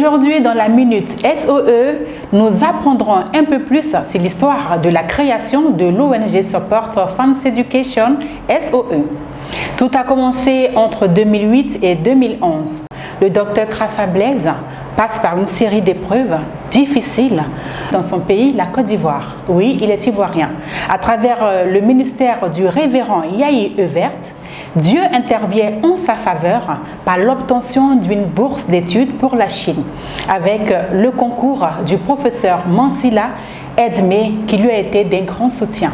Aujourd'hui, dans la Minute SOE, nous apprendrons un peu plus sur l'histoire de la création de l'ONG Support Orphans Education SOE. Tout a commencé entre 2008 et 2011. Le docteur Krafa Blaise passe par une série d'épreuves difficiles dans son pays, la Côte d'Ivoire. Oui, il est ivoirien. À travers le ministère du révérend Yahi Evert, Dieu intervient en sa faveur par l'obtention d'une bourse d'études pour la Chine, avec le concours du professeur Mansilla Edmé qui lui a été d'un grand soutien.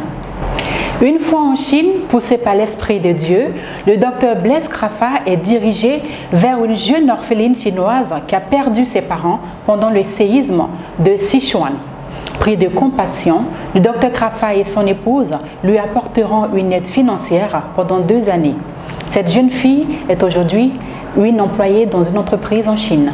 Une fois en Chine, poussé par l'Esprit de Dieu, le docteur Blaise Krafa est dirigé vers une jeune orpheline chinoise qui a perdu ses parents pendant le séisme de Sichuan. Pris de compassion, le docteur Krafa et son épouse lui apporteront une aide financière pendant 2 années. Cette jeune fille est aujourd'hui une employée dans une entreprise en Chine.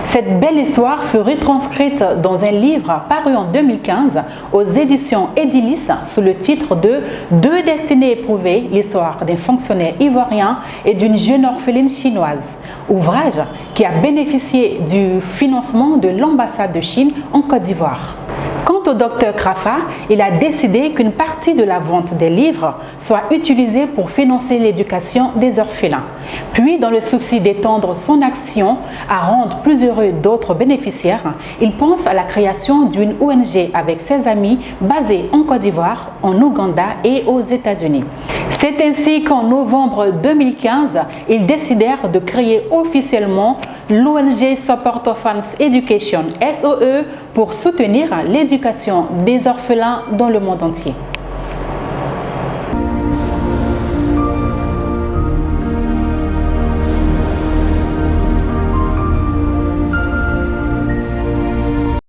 Cette belle histoire fut retranscrite dans un livre paru en 2015 aux éditions Edilis sous le titre de « 2 destinées éprouvées, l'histoire d'un fonctionnaire ivoirien et d'une jeune orpheline chinoise », ouvrage qui a bénéficié du financement de l'ambassade de Chine en Côte d'Ivoire. Quant au docteur Krafa, il a décidé qu'une partie de la vente des livres soit utilisée pour financer l'éducation des orphelins. Puis, dans le souci d'étendre son action à rendre plus heureux d'autres bénéficiaires, il pense à la création d'une ONG avec ses amis basés en Côte d'Ivoire, en Ouganda et aux États-Unis. C'est ainsi qu'en novembre 2015, ils décidèrent de créer officiellement l'ONG Support Orphans Education SOE pour soutenir l'éducation des orphelins dans le monde entier.